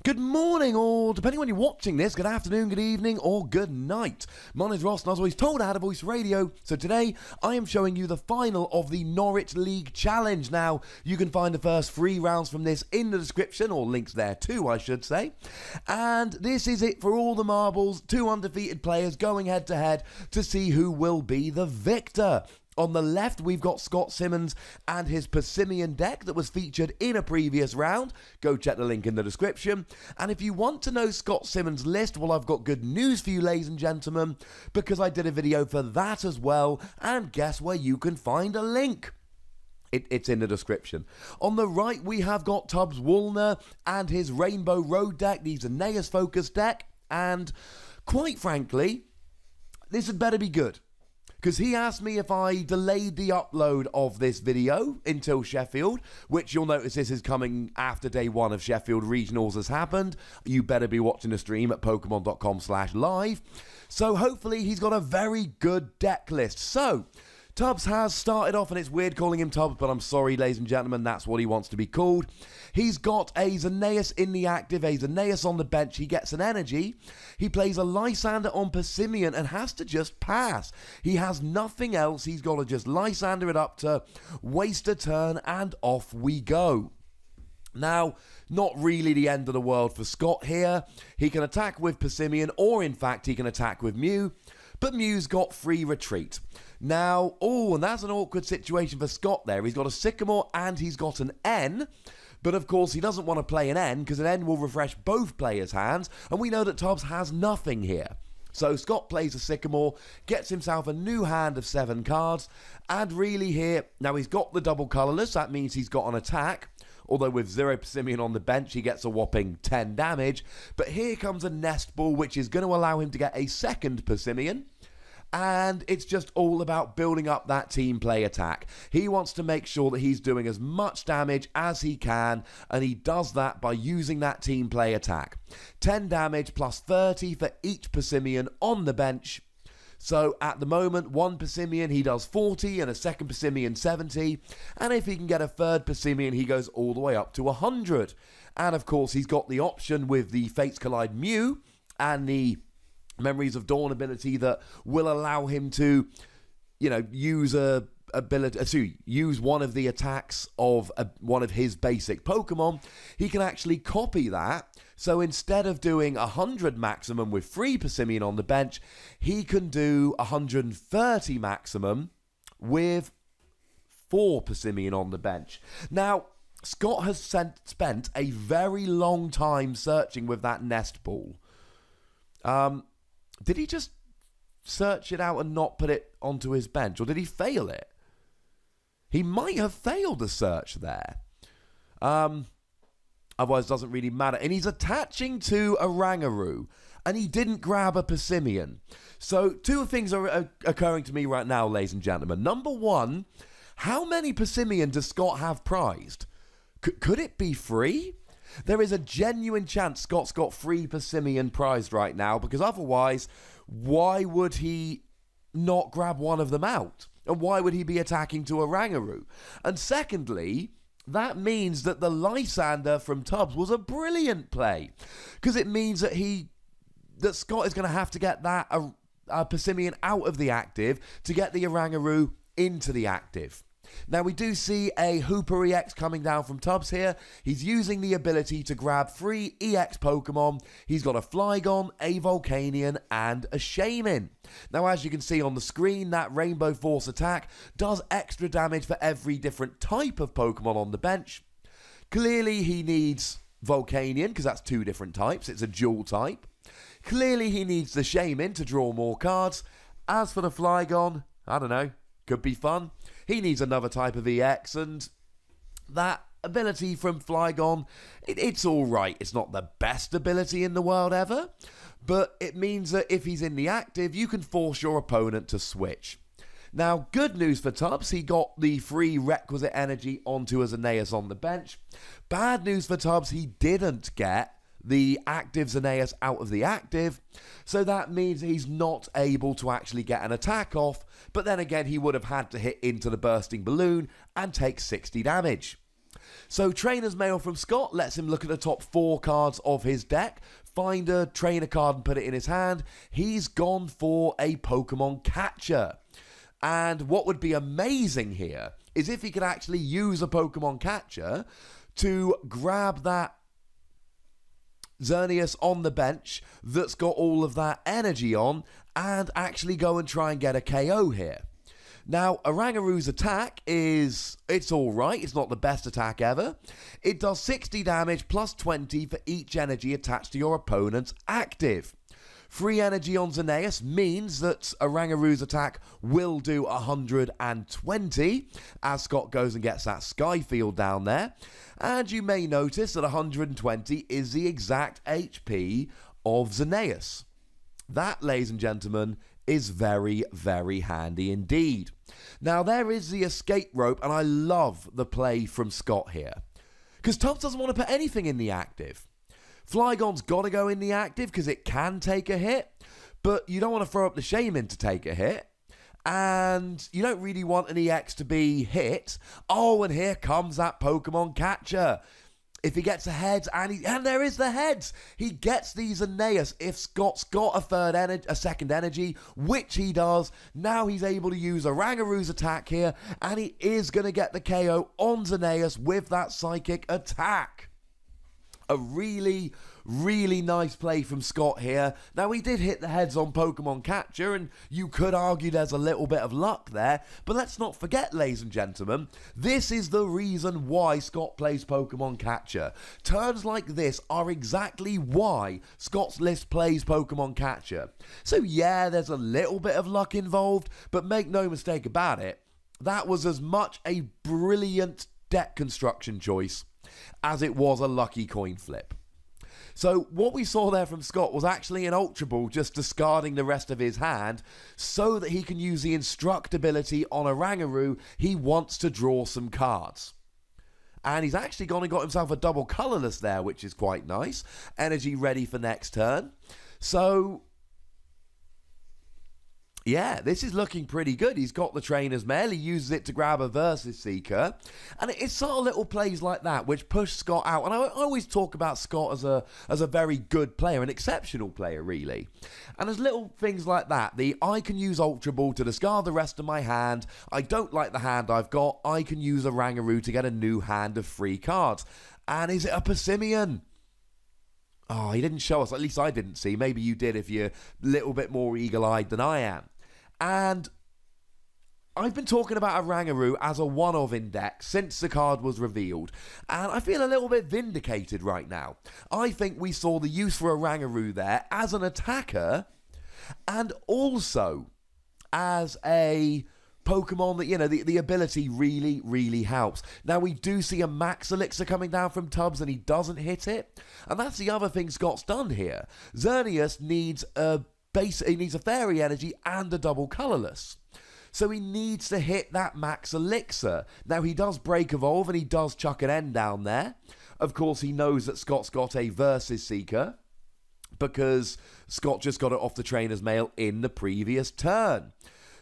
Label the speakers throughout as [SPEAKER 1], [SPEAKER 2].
[SPEAKER 1] Good morning, or depending when you're watching this, good afternoon, good evening, or good night. My name's Ross, and as always told, I had a voice radio. So today, I am showing you the final of the Norwich League Challenge. Now, you can find the first 3 rounds from this in the description, or links there too, I should say. And this is it for all the marbles, 2 undefeated players going head to head to see who will be the victor. On the left, we've got Scott Simmons and his Passimian deck that was featured in a previous round. Go check the link in the description. And if you want to know Scott Simmons' list, well, I've got good news for you, ladies and gentlemen, because I did a video for that as well. And guess where you can find a link? It's in the description. On the right, we have got Tubbs Woolner and his Rainbow Road deck, the Xerneas focus deck. And quite frankly, this had better be good, because he asked me if I delayed the upload of this video until Sheffield, which you'll notice this is coming after day 1 of Sheffield Regionals has happened. You better be watching the stream at pokemon.com/live. So hopefully he's got a very good deck list. So Tubbs has started off, and it's weird calling him Tubbs, but I'm sorry, ladies and gentlemen, that's what he wants to be called. He's got a Xerneas in the active, a Xerneas on the bench. He gets an energy. He plays a Lysander on Passimian and has to just pass. He has nothing else. He's got to just Lysander it up to waste a turn, and off we go. Now, not really the end of the world for Scott here. He can attack with Passimian, or in fact, he can attack with Mew, but Mew's got free retreat. Now, and that's an awkward situation for Scott there. He's got a Sycamore and he's got an N, but of course he doesn't want to play an N because an N will refresh both players' hands, and we know that Tubbs has nothing here. So Scott plays a Sycamore, gets himself a new hand of 7 cards, and really here, now he's got the double colourless, that means he's got an attack, although with 0 Passimian on the bench he gets a whopping 10 damage, but here comes a Nest Ball which is going to allow him to get a second Passimian. And it's just all about building up that team play attack. He wants to make sure that he's doing as much damage as he can, and he does that by using that team play attack. 10 damage plus 30 for each Passimian on the bench. So at the moment, 1 Passimian, he does 40, and a second Passimian 70. And if he can get a third Passimian, he goes all the way up to 100. And of course, he's got the option with the Fates Collide Mew and the Memories of Dawn ability that will allow him to, use use one of the attacks of one of his basic Pokemon. He can actually copy that. So instead of doing 100 maximum with 3 Passimian on the bench, he can do 130 maximum with 4 Passimian on the bench. Now, Scott has spent a very long time searching with that Nest Ball. Did he just search it out and not put it onto his bench? Or did he fail it? He might have failed the search there. Otherwise, it doesn't really matter. And he's attaching to a Rangaroo. And he didn't grab a Passimian. So 2 things are occurring to me right now, ladies and gentlemen. Number 1, how many Passimian does Scott have prized? Could it be 3? There is a genuine chance Scott's got 3 Passimian prized right now, because otherwise, why would he not grab one of them out? And why would he be attacking to a Rangaroo? And secondly, that means that the Lysander from Tubbs was a brilliant play, because it means that Scott is going to have to get that Passimian out of the active to get the Rangaroo into the active. Now, we do see a Hooper EX coming down from Tubbs here. He's using the ability to grab 3 EX Pokemon. He's got a Flygon, a Volcanion, and a Shaman. Now, as you can see on the screen, that Rainbow Force attack does extra damage for every different type of Pokemon on the bench. Clearly, he needs Volcanion, because that's 2 different types. It's a dual type. Clearly, he needs the Shaman to draw more cards. As for the Flygon, I don't know. Could be fun. He needs another type of EX, and that ability from Flygon, it's alright. It's not the best ability in the world ever, but it means that if he's in the active, you can force your opponent to switch. Now, good news for Tubbs, he got the free requisite energy onto a Xerneas on the bench. Bad news for Tubbs, he didn't get the active Xerneas out of the active, so that means he's not able to actually get an attack off, but then again he would have had to hit into the bursting balloon and take 60 damage. So Trainer's Mail from Scott lets him look at the top 4 cards of his deck, find a trainer card and put it in his hand. He's gone for a Pokemon Catcher. And what would be amazing here is if he could actually use a Pokemon Catcher to grab that Xerneas on the bench that's got all of that energy on and actually go and try and get a KO here. Now, Orangaroo's attack it's alright, it's not the best attack ever. It does 60 damage plus 20 for each energy attached to your opponent's active. Free energy on Xerneas means that Orangaroo's attack will do 120 as Scott goes and gets that Skyfield down there. And you may notice that 120 is the exact HP of Xerneas. That, ladies and gentlemen, is very, very handy indeed. Now, there is the escape rope, and I love the play from Scott here. Because Tubbs doesn't want to put anything in the active. Flygon's got to go in the active because it can take a hit, but you don't want to throw up the Shaman to take a hit, and you don't really want an EX to be hit. Oh, and here comes that Pokemon Catcher. If he gets a heads, and there is the heads, he gets these Xerneas. If Scott's got a second energy, which he does, now he's able to use Orangaroo's attack here, and he is going to get the KO on Xerneas with that psychic attack. A really, really nice play from Scott here. Now, he did hit the heads on Pokemon Catcher, and you could argue there's a little bit of luck there. But let's not forget, ladies and gentlemen, this is the reason why Scott plays Pokemon Catcher. Turns like this are exactly why Scott's list plays Pokemon Catcher. So yeah, there's a little bit of luck involved, but make no mistake about it, that was as much a brilliant deck construction choice as it was a lucky coin flip. So what we saw there from Scott was actually an Ultra Ball just discarding the rest of his hand so that he can use the Instruct ability on Orangaroo. He wants to draw some cards. And he's actually gone and got himself a double colourless there, which is quite nice. Energy ready for next turn. So yeah, this is looking pretty good. He's got the Trainer's Mail. He uses it to grab a Versus Seeker. And it's sort of little plays like that which push Scott out. And I always talk about Scott as a very good player, an exceptional player, really. And there's little things like that. I can use Ultra Ball to discard the rest of my hand. I don't like the hand I've got. I can use a Orangaroo to get a new hand of free cards. And is it a Passimian? Oh, he didn't show us. At least I didn't see. Maybe you did if you're a little bit more eagle-eyed than I am. And I've been talking about Orangaroo as a one-of index since the card was revealed, and I feel a little bit vindicated right now. I think we saw the use for Orangaroo there as an attacker and also as a Pokemon that, you know, the ability really, really helps. Now, we do see a Max Elixir coming down from Tubbs and he doesn't hit it, and that's the other thing Scott's done here. Xerneas needs he needs a Fairy Energy and a double colourless. So he needs to hit that Max Elixir. Now, he does Break Evolve and he does chuck an N down there. Of course, he knows that Scott's got a Versus Seeker because Scott just got it off the Trainer's Mail in the previous turn.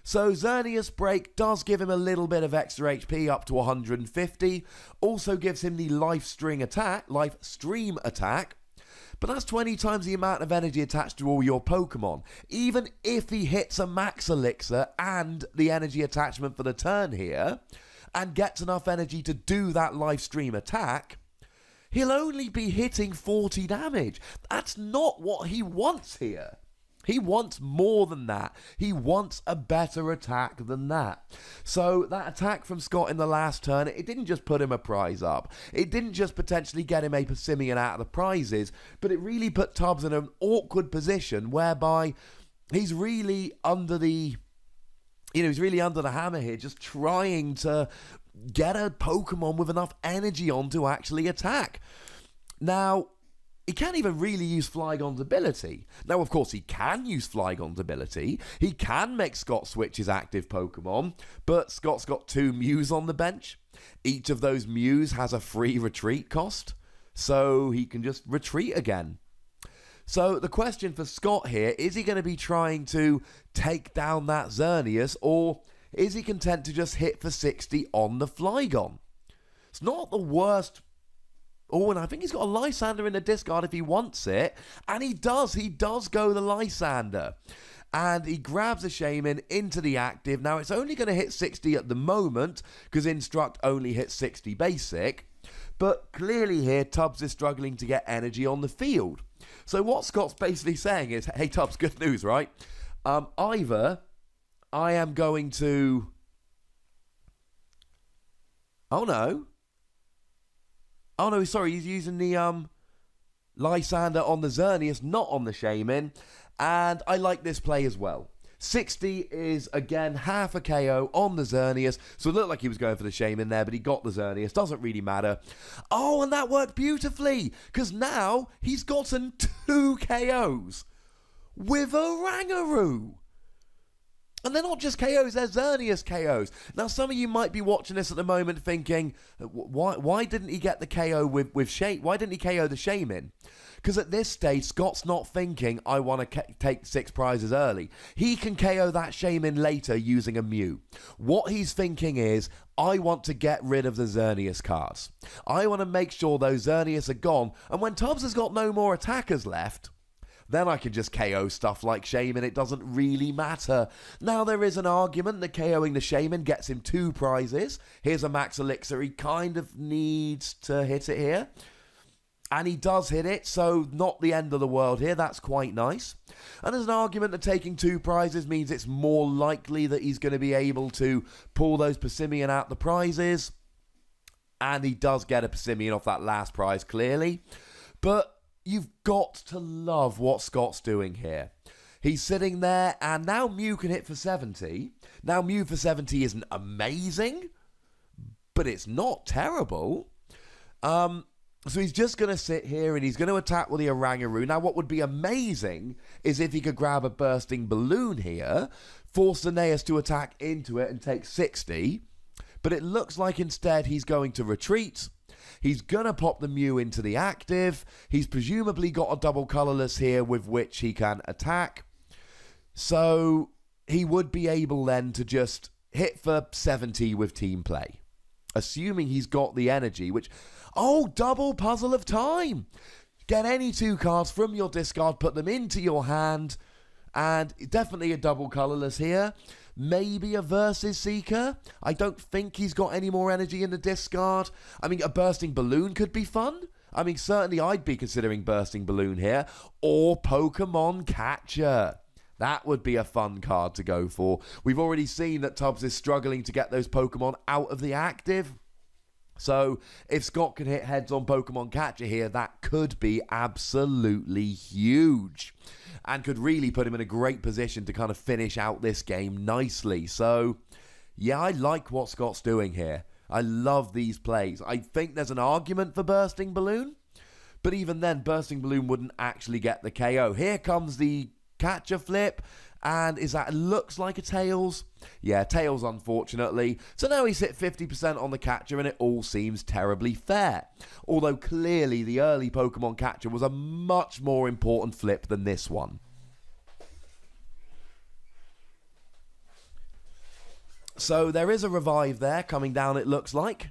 [SPEAKER 1] So Xerneas Break does give him a little bit of extra HP up to 150. Also gives him the Life Stream attack. But that's 20 times the amount of energy attached to all your Pokemon. Even if he hits a Max Elixir and the energy attachment for the turn here, and gets enough energy to do that Life Stream attack, he'll only be hitting 40 damage. That's not what he wants here. He wants more than that. He wants a better attack than that. So that attack from Scott in the last turn, it didn't just put him a prize up. It didn't just potentially get him a Passimian out of the prizes, but it really put Tubbs in an awkward position whereby he's really under the hammer here, just trying to get a Pokemon with enough energy on to actually attack. Now, he can't even really use Flygon's ability. Now, of course, he can use Flygon's ability. He can make Scott switch his active Pokemon, but Scott's got 2 Mews on the bench. Each of those Mews has a free retreat cost, so he can just retreat again. So the question for Scott here, is he going to be trying to take down that Xerneas, or is he content to just hit for 60 on the Flygon? It's not the worst. Oh, and I think he's got a Lysander in the discard if he wants it. And he does. He does go the Lysander. And he grabs a Shaman into the active. Now, it's only going to hit 60 at the moment, because Instruct only hits 60 basic. But clearly here, Tubbs is struggling to get energy on the field. So what Scott's basically saying is, hey, Tubbs, good news, right? Either I am going to... Oh, no, sorry, he's using the Lysander on the Xerneas, not on the Shaman. And I like this play as well. 60 is, again, half a KO on the Xerneas. So it looked like he was going for the Shaman there, but he got the Xerneas. Doesn't really matter. Oh, and that worked beautifully, because now he's gotten 2 KOs with a Rangaroo. And they're not just KOs, they're Xerneas KOs. Now, some of you might be watching this at the moment thinking, why didn't he get the KO with Shaman? Why didn't he KO the Shaman? Because at this stage, Scott's not thinking, I want to take 6 prizes early. He can KO that Shaman later using a Mew. What he's thinking is, I want to get rid of the Xerneas cards. I want to make sure those Xerneas are gone. And when Tubbs has got no more attackers left, then I can just KO stuff like Shaman. It doesn't really matter. Now, there is an argument that KOing the Shaman gets him 2 prizes. Here's a Max Elixir. He kind of needs to hit it here. And he does hit it, so not the end of the world here. That's quite nice. And there's an argument that taking 2 prizes means it's more likely that he's going to be able to pull those Passimian out the prizes. And he does get a Passimian off that last prize, clearly. But you've got to love what Scott's doing here. He's sitting there, and now Mew can hit for 70. Now, Mew for 70 isn't amazing, but it's not terrible. So he's just going to sit here, and he's going to attack with the Rangaroo. Now, what would be amazing is if he could grab a Bursting Balloon here, force Xerneas to attack into it and take 60. But it looks like instead he's going to retreat. He's going to pop the Mew into the active. He's presumably got a double colourless here with which he can attack. So he would be able then to just hit for 70 with team play. Assuming he's got the energy, which... Oh, double Puzzle of Time! Get any 2 cards from your discard, put them into your hand, and definitely a double colourless here. Maybe a Versus Seeker. I don't think he's got any more energy in the discard. I mean, a Bursting Balloon could be fun. I mean, certainly I'd be considering Bursting Balloon here. Or Pokémon Catcher. That would be a fun card to go for. We've already seen that Tubbs is struggling to get those Pokemon out of the active. So, if Scott can hit heads on Pokemon Catcher here, that could be absolutely huge. And could really put him in a great position to kind of finish out this game nicely. So, yeah, I like what Scott's doing here. I love these plays. I think there's an argument for Bursting Balloon. But even then, Bursting Balloon wouldn't actually get the KO. Here comes the Catcher flip. And is that, looks like a Tails? Yeah, Tails, unfortunately. So now he's hit 50% on the Catcher, and it all seems terribly fair. Although clearly the early Pokemon Catcher was a much more important flip than this one. So there is a revive there coming down, it looks like.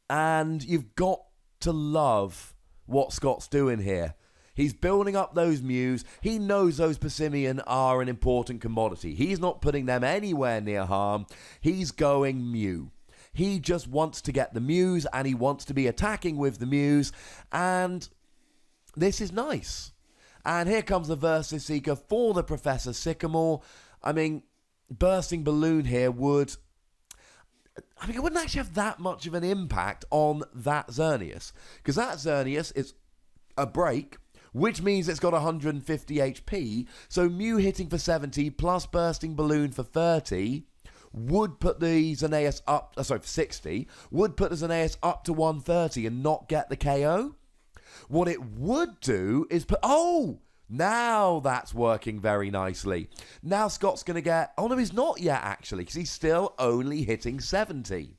[SPEAKER 1] And you've got to love what Scott's doing here. He's building up those Mews. He knows those Passimian are an important commodity. He's not putting them anywhere near harm. He's going Mew. He just wants to get the Mews, and he wants to be attacking with the Mews. And this is nice. And here comes the Versus Seeker for the Professor Sycamore. I mean, Bursting Balloon here would... I mean, it wouldn't actually have that much of an impact on that Xerneas. Because that Xerneas is a break, which means it's got 150 HP. So Mew hitting for 70 plus Bursting Balloon for 30 would put the Xerneas up, for 60, would put the Xerneas up to 130 and not get the KO. What it would do is put, now that's working very nicely. Now Scott's going to get, no, he's not yet actually, because he's still only hitting 70.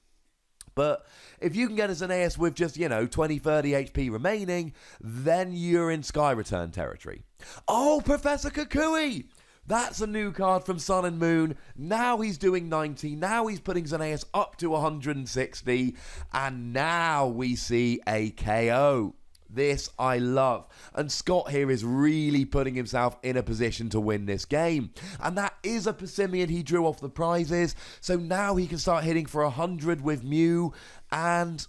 [SPEAKER 1] But if you can get a Xerneas with just, 20, 30 HP remaining, then you're in Sky Return territory. Oh, Professor Kukui! That's a new card from Sun and Moon. Now he's doing 90. Now he's putting Xerneas up to 160. And now we see a KO. This I love. And Scott here is really putting himself in a position to win this game. And that is a Passimian he drew off the prizes. So now he can start hitting for 100 with Mew. And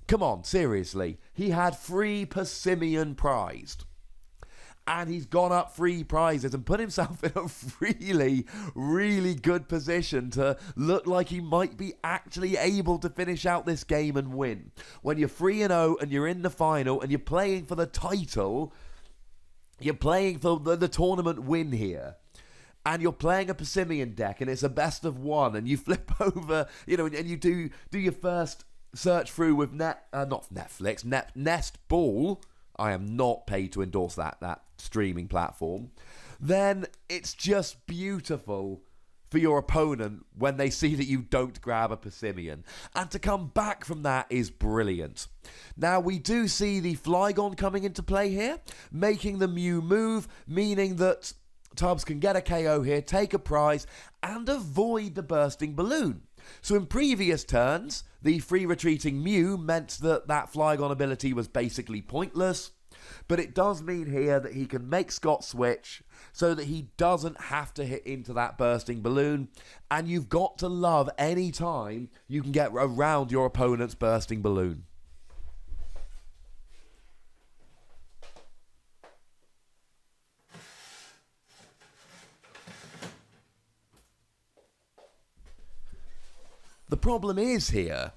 [SPEAKER 1] come on, seriously. He had 3 Passimian prized. And he's gone up 3 prizes and put himself in a really, really good position to look like he might be actually able to finish out this game and win. When you're 3-0 and you're in the final and you're playing for the title, you're playing for the tournament win here. And you're playing a Passimian deck and it's a best of 1 and you flip over, and you do your first search through with Nest Ball. I am not paid to endorse that streaming platform. Then it's just beautiful for your opponent when they see that you don't grab a Passimian. And to come back from that is brilliant. Now we do see the Flygon coming into play here, making the Mew move, meaning that Tubbs can get a KO here, take a prize, and avoid the bursting balloon. So in previous turns, the free retreating Mew meant that Flygon ability was basically pointless, but it does mean here that he can make Scott switch so that he doesn't have to hit into that bursting balloon, and you've got to love any time you can get around your opponent's bursting balloon. The problem is here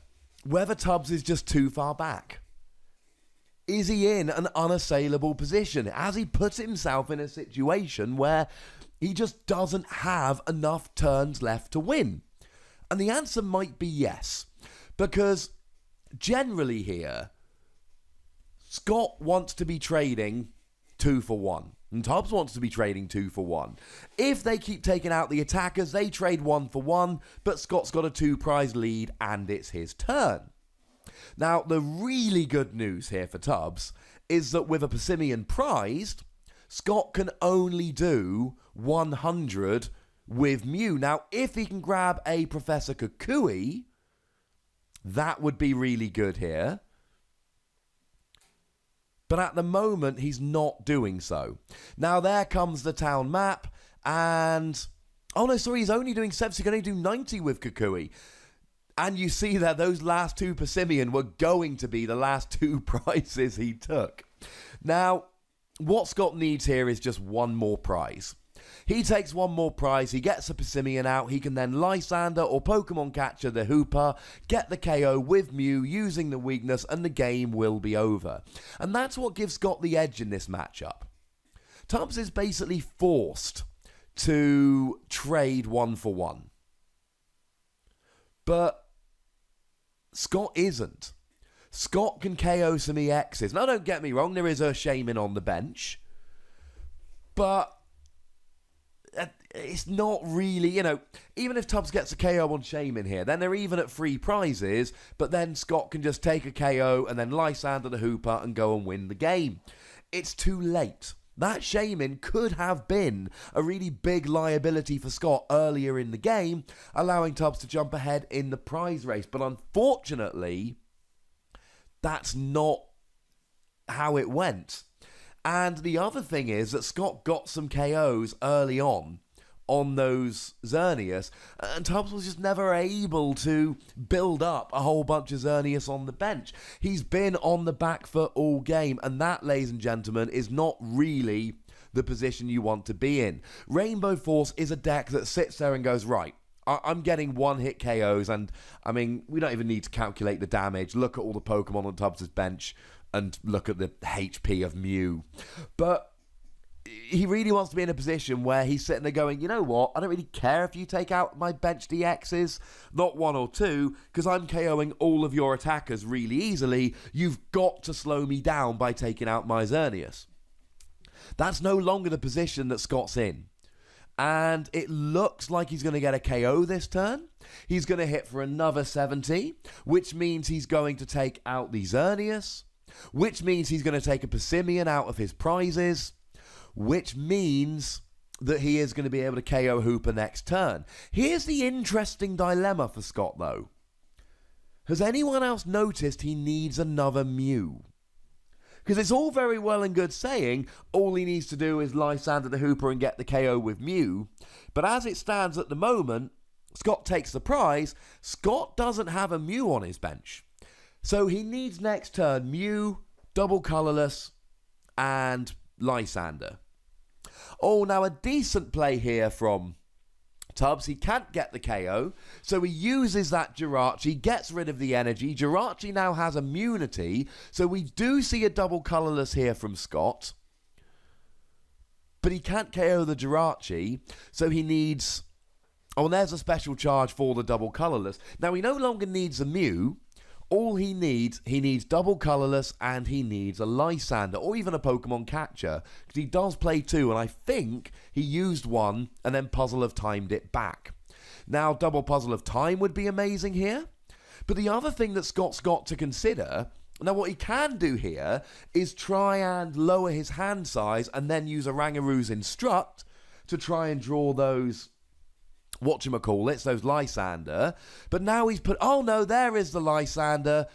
[SPEAKER 1] whether Tubbs is just too far back. Is he in an unassailable position? Has he put himself in a situation where he just doesn't have enough turns left to win? And the answer might be yes, because generally here, Scott wants to be trading 2 for 1. And Tubbs wants to be trading 2 for 1. If they keep taking out the attackers, they trade 1 for 1, but Scott's got a 2 prize lead and it's his turn. Now, the really good news here for Tubbs is that with a Passimian prized, Scott can only do 100 with Mew. Now, if he can grab a Professor Kukui, that would be really good here. But at the moment, he's not doing so. Now, there comes the town map, and... oh, no, sorry, he's only doing 7, so he can only do 90 with Kukui. And you see that those last 2 Passimian were going to be the last 2 prizes he took. Now, what Scott needs here is just 1 more prize. He takes 1 more prize, he gets a Passimian out, he can then Lysander or Pokemon Catcher the Hooper, get the KO with Mew using the weakness, and the game will be over. And that's what gives Scott the edge in this matchup. Tubbs is basically forced to trade 1 for 1. But Scott isn't. Scott can KO some EXs. Now, don't get me wrong, there is a Shaman on the bench. But it's not really, even if Tubbs gets a KO on Shaman here, then they're even at 3 prizes, but then Scott can just take a KO and then Lysander the Hooper and go and win the game. It's too late. That Shaman could have been a really big liability for Scott earlier in the game, allowing Tubbs to jump ahead in the prize race. But unfortunately, that's not how it went. And the other thing is that Scott got some KOs early on those Xerneas, and Tubbs was just never able to build up a whole bunch of Xerneas on the bench. He's been on the back foot all game, and that, ladies and gentlemen, is not really the position you want to be in. Rainbow Force is a deck that sits there and goes, right, I'm getting 1-hit KOs, and I mean, we don't even need to calculate the damage. Look at all the Pokemon on Tubbs' bench and look at the HP of Mew. But he really wants to be in a position where he's sitting there going, you know what, I don't really care if you take out my bench DXs, not 1 or 2, because I'm KOing all of your attackers really easily. You've got to slow me down by taking out my Xerneas. That's no longer the position that Scott's in. And it looks like he's going to get a KO this turn. He's going to hit for another 70, which means he's going to take out the Xerneas, which means he's going to take a Passimian out of his prizes, which means that he is going to be able to KO Hooper next turn. Here's the interesting dilemma for Scott, though. Has anyone else noticed he needs another Mew? Because it's all very well and good saying all he needs to do is Lysander the Hooper and get the KO with Mew. But as it stands at the moment, Scott takes the prize. Scott doesn't have a Mew on his bench. So he needs next turn Mew, double colourless, and Lysander. Oh, now a decent play here from Tubbs. He can't get the KO, so he uses that Jirachi, gets rid of the energy. Jirachi now has immunity, so we do see a double colourless here from Scott. But he can't KO the Jirachi, so he needs... Oh, and there's a special charge for the double colourless. Now, he no longer needs a Mew. All he needs double colourless, and he needs a Lysander, or even a Pokemon catcher, because he does play two, and I think he used one, and then Puzzle of Timed it back. Now, double Puzzle of Time would be amazing here, but the other thing that Scott's got to consider, now what he can do here, is try and lower his hand size, and then use a Rangaroo's Instruct to try and draw those... whatchamacallits, those Lysander. But now he's put, oh no, there is the Lysander.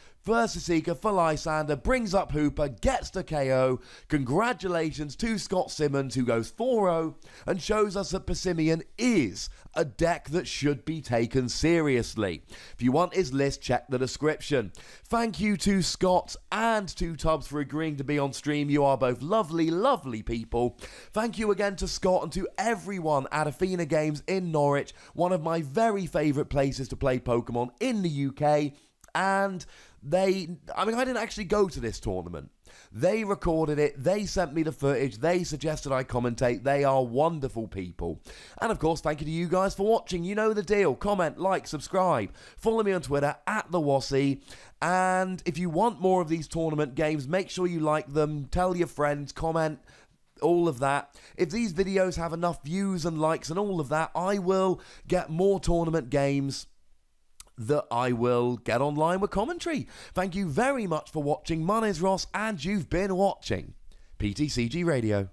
[SPEAKER 1] Seeker for Lysander, brings up Hooper, gets the KO. Congratulations to Scott Simmons, who goes 4-0 and shows us that Passimian is a deck that should be taken seriously. If you want his list, check the description. Thank you to Scott and to Tubbs for agreeing to be on stream. You are both lovely, lovely people. Thank you again to Scott and to everyone at Athena Games in Norwich, one of my very favourite places to play Pokemon in the UK. And I didn't actually go to this tournament. They recorded it, they sent me the footage, they suggested I commentate. They are wonderful people. And of course, thank you to you guys for watching. You know the deal. Comment, like, subscribe. Follow me on Twitter, @TheWassy. And if you want more of these tournament games, make sure you like them, tell your friends, comment, all of that. If these videos have enough views and likes and all of that, I will get more tournament games that I will get online with commentary. Thank you very much for watching. My name's Ross, and you've been watching PTCG Radio.